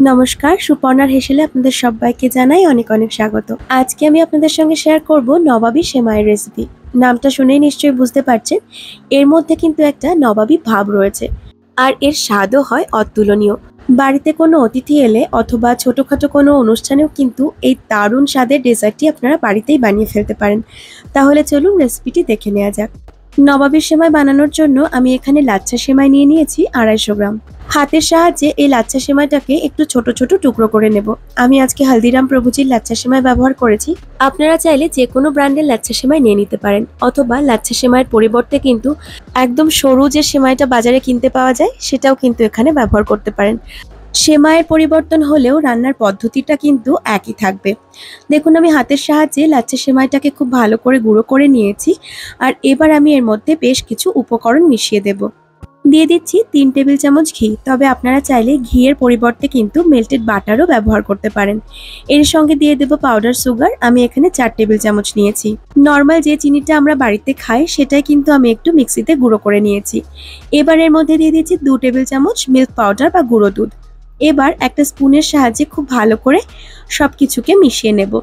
নমস্কার, সুপর্ণার হেসেলে আপনাদের সবাইকে জানাই অনেক অনেক স্বাগত। আজকে আমি আপনাদের সঙ্গে শেয়ার করব নবাবী সেমাইয়ের রেসিপি। নামটা শুনেই নিশ্চয়ই বুঝতে পারছেন, এর মধ্যে কিন্তু একটা নবাবী ভাব রয়েছে, আর এর স্বাদও হয় অতুলনীয়। বাড়িতে কোনো অতিথি এলে অথবা ছোটোখাটো কোনো অনুষ্ঠানেও কিন্তু এই দারুণ স্বাদের ডেজার্টটি আপনারা বাড়িতেই বানিয়ে ফেলতে পারেন। তাহলে চলুন রেসিপিটি দেখে নেওয়া যাক। নবাবী সেমাই বানানোর জন্য আমি এখানে লাচ্ছা সেমাই নিয়ে নিয়েছি 250 গ্রাম। হাতের সাহায্যে এই লাচ্ছা সেমাইটাকে একটু ছোট ছোট টুকরো করে নেব। আমি আজকে হলদিরাম প্রভুজির লাচ্ছা সেমাই ব্যবহার করেছি। আপনারা চাইলে যে কোনো ব্র্যান্ডের লাচ্ছা সেমাই নিয়ে নিতে পারেন, অথবা লাচ্ছা সেমাইয়ের পরিবর্তে কিন্তু একদম সরু যে সেমাইটা বাজারে কিনতে পাওয়া যায় সেটাও কিন্তু এখানে ব্যবহার করতে পারেন। সেমাইয়ের পরিবর্তন হলেও রান্নার পদ্ধতিটা কিন্তু একই থাকবে। দেখুন, আমি হাতের সাহায্যে লাচ্ছা সেমাইটাকে খুব ভালো করে গুঁড়ো করে নিয়েছি। আর এবার আমি এর মধ্যে বেশ কিছু উপকরণ মিশিয়ে দেব। দিয়ে দিচ্ছি 3 টেবিল চামচ ঘি, তবে আপনারা চাইলে ঘিয়ের পরিবর্তে কিন্তু মেল্টেড বাটারও ব্যবহার করতে পারেন। এর সঙ্গে দিয়ে দেব পাউডার সুগার, আমি এখানে 4 টেবিল চামচ নিয়েছি। নর্মাল যে চিনিটা আমরা বাড়িতে খাই সেটাই কিন্তু আমি একটু মিক্সিতে গুঁড়ো করে নিয়েছি। এবার এর মধ্যে দিয়ে দিচ্ছি 2 টেবিল চামচ মিল্ক পাউডার বা গুঁড়ো দুধ। এবার একটা স্পুনের সাহায্যে খুব ভালো করে সব কিছুকে মিশিয়ে নেব।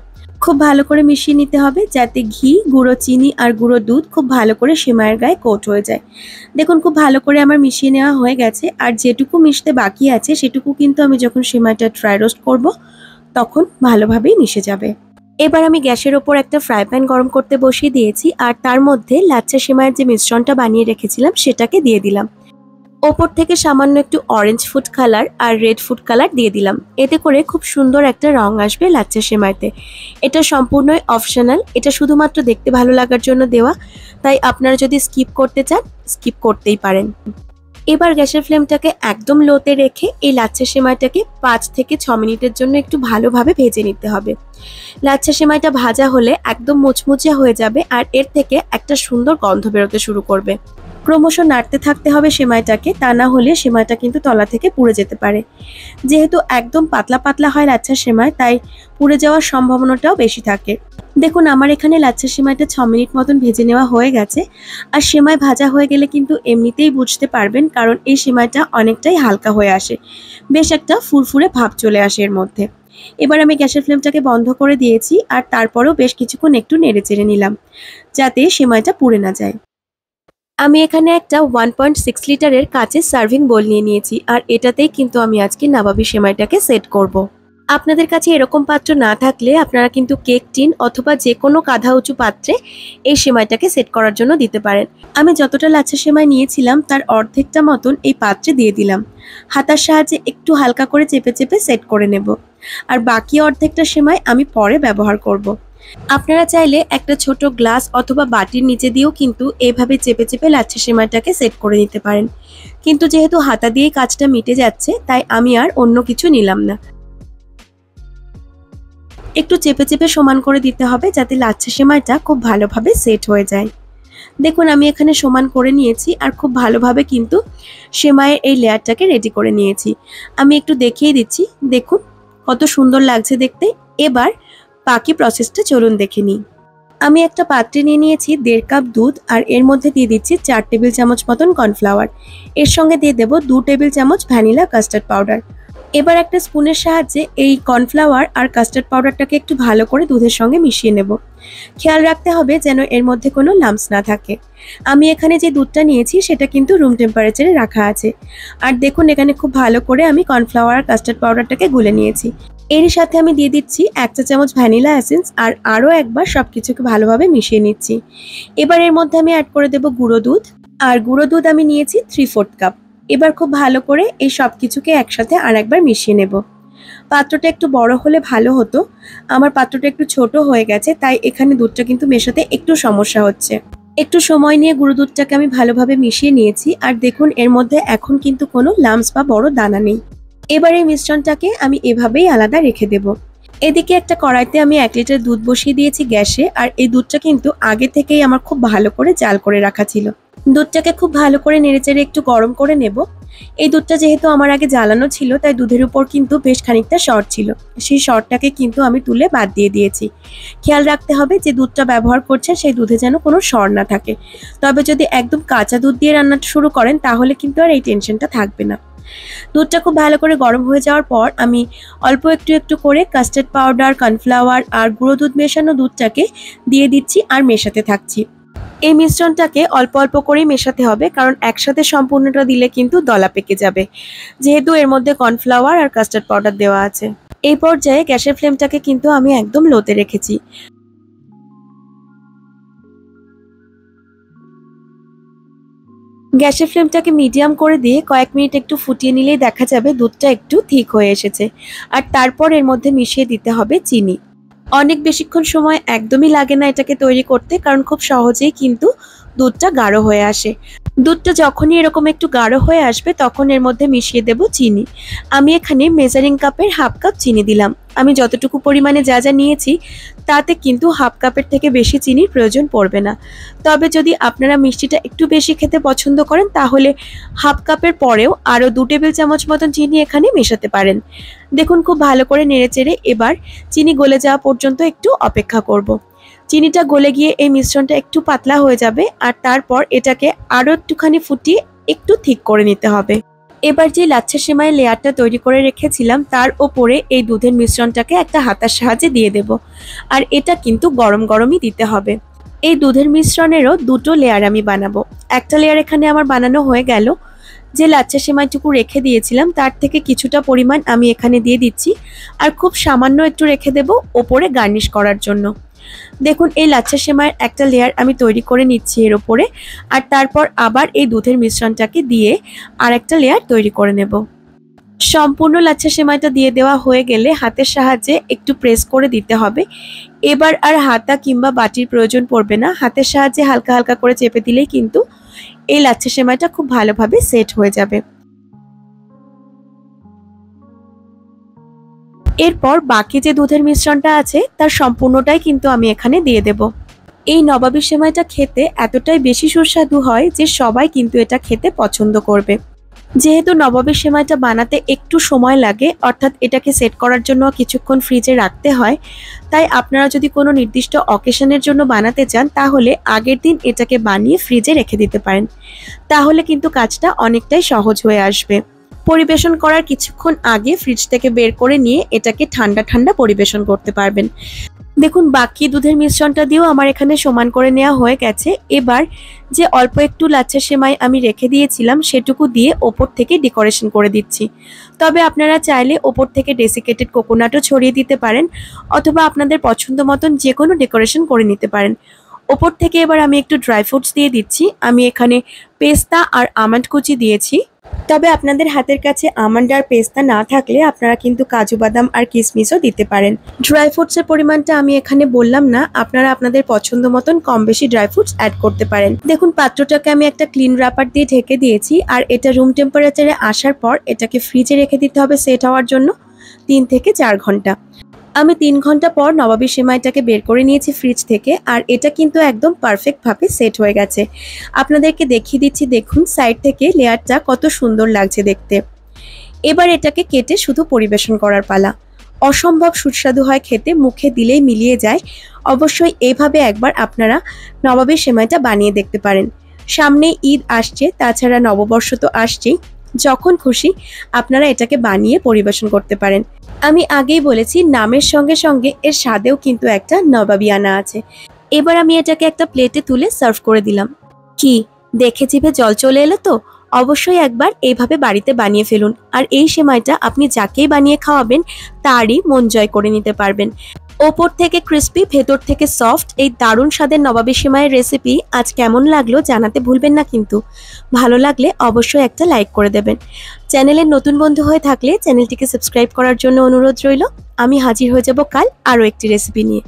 খুব ভালো করে মিশিয়ে নিতে হবে যাতে ঘি, গুঁড়ো চিনি আর গুঁড়ো দুধ খুব ভালো করে সেমাইয়ের গায়ে কোট হয়ে যায়। দেখুন, খুব ভালো করে আমার মিশিয়ে নেওয়া হয়ে গেছে। আর যেটুকু মিশতে বাকি আছে সেটুকু কিন্তু আমি যখন সেমাইটা ড্রাই রোস্ট করব তখন ভালোভাবেই মিশে যাবে। এবার আমি গ্যাসের ওপর একটা ফ্রাই প্যান গরম করতে বসিয়ে দিয়েছি, আর তার মধ্যে লাচ্ছা সেমাইয়ের যে মিশ্রণটা বানিয়ে রেখেছিলাম সেটাকে দিয়ে দিলাম। ওপর থেকে সামান্য একটু অরেঞ্জ ফুড কালার আর রেড ফুড কালার দিয়ে দিলাম। এতে করে খুব সুন্দর একটা রং আসবে লাচ্ছা সেমাইতে। এটা সম্পূর্ণই অপশনাল, এটা শুধুমাত্র দেখতে ভালো লাগার জন্য দেওয়া, তাই আপনারা যদি স্কিপ করতে চান স্কিপ করতেই পারেন। এবার গ্যাসের ফ্লেমটাকে একদম লোতে রেখে এই লাচ্ছা সেমাইটাকে 5 থেকে 6 মিনিটের জন্য একটু ভালোভাবে ভেজে নিতে হবে। লাচ্ছা সেমাইটা ভাজা হলে একদম মুচমুচে হয়ে যাবে, আর এর থেকে একটা সুন্দর গন্ধ বেরোতে শুরু করবে। ক্রমশ নাড়তে থাকতে হবে সেমাইটাকে, তা না হলে সেমাইটা কিন্তু তলা থেকে পুড়ে যেতে পারে। যেহেতু একদম পাতলা পাতলা হয় লাচ্ছা সেমাই, তাই পুড়ে যাওয়ার সম্ভাবনাটাও বেশি থাকে। দেখুন, আমার এখানে লাচ্ছা সেমাইটা 6 মিনিট মতন ভেজে নেওয়া হয়ে গেছে। আর সেমাই ভাজা হয়ে গেলে কিন্তু এমনিতেই বুঝতে পারবেন, কারণ এই সেমাইটা অনেকটাই হালকা হয়ে আসে, বেশ একটা ফুরফুরে ভাব চলে আসে এর মধ্যে। এবার আমি গ্যাসের ফ্লেমটাকে বন্ধ করে দিয়েছি, আর তারপরেও বেশ কিছুক্ষণ একটু নেড়ে চেড়ে নিলাম যাতে সেমাইটা পুড়ে না যায়। আমি এখানে একটা 1.6 লিটারের কাচের সার্ভিং বোল নিয়ে নিয়েছি, আর এটাতেই কিন্তু আমি আজকে নবাবী সেমাইটাকে সেট করব। আপনাদের কাছে এরকম পাত্র না থাকলে আপনারা কিন্তু কেক টিন অথবা যে কোনো কাঁধা উঁচু পাত্রে এই সেমাইটাকে সেট করার জন্য দিতে পারেন। আমি যতটা লাচ্ছা সেমাই নিয়েছিলাম তার অর্ধেকটা মতন এই পাত্রে দিয়ে দিলাম। হাতার সাহায্যে একটু হালকা করে চেপে চেপে সেট করে নেব, আর বাকি অর্ধেকটা সেমাই আমি পরে ব্যবহার করব। আপনারা চাইলে একটা ছোট গ্লাস অথবা বাটির নিচে দিয়েও কিন্তু এভাবে চেপে চেপে লাচ্ছা সেমাইটাকে সেট করে নিতে পারেন, কিন্তু যেহেতু হাতা দিয়ে কাজটা মিটে যাচ্ছে তাই আমি আর অন্য কিছু নিলাম না। একটু চেপে চেপে সমান করে দিতে হবে যাতে লাচ্ছা সেমাইটা খুব ভালোভাবে সেট হয়ে যায়। দেখুন, আমি এখানে সমান করে নিয়েছি, আর খুব ভালোভাবে কিন্তু সেমাইয়ের এই লেয়ারটাকে রেডি করে নিয়েছি। আমি একটু দেখিয়ে দিচ্ছি, দেখুন কত সুন্দর লাগছে দেখতে। এবার বাকি প্রসেসটা চলুন দেখে নিই। আমি একটা পাত্রে নিয়ে নিয়েছি 1.5 কাপ দুধ, আর এর মধ্যে দিয়ে দিচ্ছি 4 টেবিল চামচ মতন কর্নফ্লাওয়ার। এর সঙ্গে দিয়ে দেব 2 টেবিল চামচ ভ্যানিলা কাস্টার্ড পাউডার। এবার একটা স্পুনের সাহায্যে এই কর্নফ্লাওয়ার আর কাস্টার্ড পাউডারটাকে একটু ভালো করে দুধের সঙ্গে মিশিয়ে নেব। খেয়াল রাখতে হবে যেন এর মধ্যে কোনো লাম্পস না থাকে। আমি এখানে যে দুধটা নিয়েছি সেটা কিন্তু রুম টেম্পারেচারে রাখা আছে। আর দেখুন, এখানে খুব ভালো করে আমি কর্নফ্লাওয়ার আর কাস্টার্ড পাউডারটাকে গুলে নিয়েছি। এরই সাথে আমি দিয়ে দিচ্ছি 1 চা চামচ ভ্যানিলা এসেন্স, আর আরও একবার সব কিছুকে ভালোভাবে মিশিয়ে নিচ্ছি। এবার এর মধ্যে আমি অ্যাড করে দেব গুঁড়ো দুধ, আর গুঁড়ো দুধ আমি নিয়েছি 3/4 কাপ। এবার খুব ভালো করে এই সব কিছুকে একসাথে আর একবার মিশিয়ে নেব। পাত্রটা একটু বড় হলে ভালো হতো, আমার পাত্রটা একটু ছোট হয়ে গেছে, তাই এখানে দুধটা কিন্তু মেশাতে একটু সমস্যা হচ্ছে। একটু সময় নিয়ে গুঁড়ো দুধটাকে আমি ভালোভাবে মিশিয়ে নিয়েছি, আর দেখুন এর মধ্যে এখন কিন্তু কোনো লাম্পস বা বড় দানা নেই। এবার এই মিশ্রণটাকে আমি এভাবেই আলাদা রেখে দেব। এদিকে একটা কড়াইতে আমি 1 লিটার দুধ বসিয়ে দিয়েছি গ্যাসে, আর এই দুধটা কিন্তু আগে থেকেই আমার খুব ভালো করে জাল করে রাখা ছিল। দুধটাকে খুব ভালো করে নেড়েচেড়ে একটু গরম করে নেব। এই দুধটা যেহেতু আমার আগে জ্বালানো ছিল তাই দুধের উপর কিন্তু বেশ খানিকটা শর্ট ছিল, সেই শর্টটাকে কিন্তু আমি তুলে বাদ দিয়ে দিয়েছি। খেয়াল রাখতে হবে যে দুধটা ব্যবহার করছেন সেই দুধে যেন কোনো সর না থাকে। তবে যদি একদম কাঁচা দুধ দিয়ে রান্নাটা শুরু করেন তাহলে কিন্তু আর এই টেনশনটা থাকবে না। দুধটা খুব ভালো করে গরম হয়ে যাওয়ার পর আমি অল্প একটু একটু করে কাস্টার্ড পাউডার, কর্নফ্লাওয়ার আর গুঁড়ো দুধ মেশানো দুধটাকে দিয়ে দিচ্ছি আর মেশাতে থাকছি। এই মিশ্রণটাকে অল্প অল্প করেই মেশাতে হবে, কারণ একসাথে সম্পূর্ণটা দিলে কিন্তু দলা পেকে যাবে, যেহেতু এর মধ্যে কর্নফ্লাওয়ার আর কাস্টার্ড পাউডার দেওয়া আছে। এই পর্যায়ে গ্যাসের ফ্লেমটাকে কিন্তু আমি একদম লোতে রেখেছি। গ্যাসের ফ্লেমটাকে মিডিয়াম করে দিয়ে কয়েক মিনিট একটু ফুটিয়ে নিলেই দেখা যাবে দুধটা একটু ঠিক হয়ে এসেছে। আর তারপর এর মধ্যে মিশিয়ে দিতে হবে চিনি। অনেক বেশিক্ষণ সময় একদমই লাগে না এটাকে তৈরি করতে, কারণ খুব সহজেই কিন্তু দুধটা গাঢ় হয়ে আসে। দুধটা যখনই এরকম একটু গাঢ় হয়ে আসবে তখন এর মধ্যে মিশিয়ে দেব চিনি। আমি এখানে মেজারিং কাপের হাফ কাপ চিনি দিলাম। আমি যতটুকু পরিমাণে যা যা নিয়েছি তাতে কিন্তু হাফ কাপের থেকে বেশি চিনির প্রয়োজন পড়বে না। তবে যদি আপনারা মিষ্টিটা একটু বেশি খেতে পছন্দ করেন তাহলে হাফ কাপের পরেও আরও 2 টেবিল চামচ মতন চিনি এখানে মেশাতে পারেন। দেখুন খুব ভালো করে নেড়েচেড়ে এবার চিনি গলে যাওয়া পর্যন্ত একটু অপেক্ষা করব। চিনিটা গলে গিয়ে এই মিশ্রণটা একটু পাতলা হয়ে যাবে আর তারপর এটাকে আরও একটুখানি ফুটিয়ে একটু ঠিক করে নিতে হবে। এবার যে লাচ্ছা সেমাইয়ের লেয়ারটা তৈরি করে রেখেছিলাম তার ওপরে এই দুধের মিশ্রণটাকে একটা হাতার সাহায্যে দিয়ে দেব। আর এটা কিন্তু গরম গরমই দিতে হবে। এই দুধের মিশ্রণেরও 2টো লেয়ার আমি বানাবো। একটা লেয়ার এখানে আমার বানানো হয়ে গেল। যে লাচ্ছা সেমাইটুকু রেখে দিয়েছিলাম তার থেকে কিছুটা পরিমাণ আমি এখানে দিয়ে দিচ্ছি আর খুব সামান্য একটু রেখে দেব ওপরে গার্নিশ করার জন্য। দেখুন এই লাচ্ছা সেমাইয়ের একটা লেয়ার আমি তৈরি করে নিচ্ছি এর ওপরে, আর তারপর আবার এই দুধের মিশ্রণটাকে দিয়ে আর একটা লেয়ার তৈরি করে নেব। সম্পূর্ণ লাচ্ছা সেমাইটা দিয়ে দেওয়া হয়ে গেলে হাতের সাহায্যে একটু প্রেস করে দিতে হবে। এবার আর হাতা কিংবা বাটির প্রয়োজন পড়বে না, হাতের সাহায্যে হালকা হালকা করে চেপে দিলেই কিন্তু এই লাচ্ছা সেমাইটা খুব ভালোভাবে সেট হয়ে যাবে। এরপর বাকি যে দুধের মিশ্রণটা আছে তার সম্পূর্ণটাই কিন্তু আমি এখানে দিয়ে দেব। এই নবাবী সেমাইটা খেতে এতটাই বেশি সুস্বাদু হয় যে সবাই কিন্তু এটা খেতে পছন্দ করবে। যেহেতু নবাবী সেমাইটা বানাতে একটু সময় লাগে, অর্থাৎ এটাকে সেট করার জন্য কিছুক্ষণ ফ্রিজে রাখতে হয়, তাই আপনারা যদি কোনো নির্দিষ্ট অকেশনের জন্য বানাতে চান তাহলে আগের দিন এটাকে বানিয়ে ফ্রিজে রেখে দিতে পারেন। তাহলে কিন্তু কাজটা অনেকটাই সহজ হয়ে আসবে। পরিবেশন করার কিছুক্ষণ আগে ফ্রিজ থেকে বের করে নিয়ে এটাকে ঠান্ডা ঠান্ডা পরিবেশন করতে পারবেন। দেখুন বাকি দুধের মিশ্রণটা দিয়েও আমার এখানে সমান করে নেওয়া হয়ে গেছে। এবার যে অল্প একটু লাচ্ছা সেমাই আমি রেখে দিয়েছিলাম সেটুকু দিয়ে ওপর থেকে ডেকোরেশন করে দিচ্ছি। তবে আপনারা চাইলে ওপর থেকে ডেসিকেটেড কোকোনাটও ছড়িয়ে দিতে পারেন, অথবা আপনাদের পছন্দ মতন যে কোনো ডেকোরেশন করে নিতে পারেন। ওপর থেকে এবার আমি একটু ড্রাই ফ্রুটস দিয়ে দিচ্ছি। আমি এখানে পেস্তা আর আমন্ড কুচি দিয়েছি। তবে আপনাদের হাতের কাছে আমন্ড আর পেস্তা না থাকলে আপনারা কিন্তু কাজু বাদাম আর কিশমিশও দিতে পারেন। ড্রাই ফ্রুটসের পরিমাণটা আমি এখানে বললাম না, আপনারা আপনাদের পছন্দ মতন কম বেশি ড্রাই ফ্রুটস অ্যাড করতে পারেন। দেখুন পাত্রটাকে আমি একটা ক্লিন রাবার দিয়ে ঢেকে দিয়েছি আর এটা রুম টেম্পারেচারে আসার পর এটাকে ফ্রিজে রেখে দিতে হবে সেট হওয়ার জন্য 3 থেকে 4 ঘন্টা। আমি 3 ঘন্টা পর নবাবী সেমাইটাকে বের করে নিয়েছি ফ্রিজ থেকে আর এটা কিন্তু একদম পারফেক্টভাবে সেট হয়ে গেছে। আপনাদেরকে দেখিয়ে দিচ্ছি, দেখুন সাইড থেকে লেয়ারটা কত সুন্দর লাগছে দেখতে। এবার এটাকে কেটে শুধু পরিবেশন করার পালা। অসম্ভব সুস্বাদু হয় খেতে, মুখে দিলেই মিলিয়ে যায়। অবশ্যই এইভাবে একবার আপনারা নবাবী সেমাইটা বানিয়ে দেখতে পারেন। সামনে ঈদ আসছে, তাছাড়া নববর্ষ তো আসছেই। যখন খুশি আপনারা এটাকে বানিয়ে পরিবেশন করতে পারেন। আমি আগেই বলেছি নামের সঙ্গে সঙ্গে এর স্বাদেও কিন্তু একটা নবাবিয়ানা আছে। এবার আমি এটাকে একটা প্লেটে তুলে সার্ভ করে দিলাম। কি দেখে জিভে জল চলে এলো তো? অবশ্যই একবার এইভাবে বাড়িতে বানিয়ে ফেলুন, আর এই সেমাইটা আপনি যাকেই বানিয়ে খাওয়াবেন তারই মন জয় করে নিতে পারবেন। ওপর থেকে ক্রিস্পি, ভেতর থেকে সফট এই দারুণ স্বাদের নবাবী সেমাইয়ের রেসিপি আজ কেমন লাগলো জানাতে ভুলবেন না কিন্তু। ভালো লাগলে অবশ্যই একটা লাইক করে দেবেন। চ্যানেলের নতুন বন্ধু হয়ে থাকলে চ্যানেলটিকে সাবস্ক্রাইব করার জন্য অনুরোধ রইল। আমি হাজির হয়ে যাব কাল আরও একটি রেসিপি নিয়ে।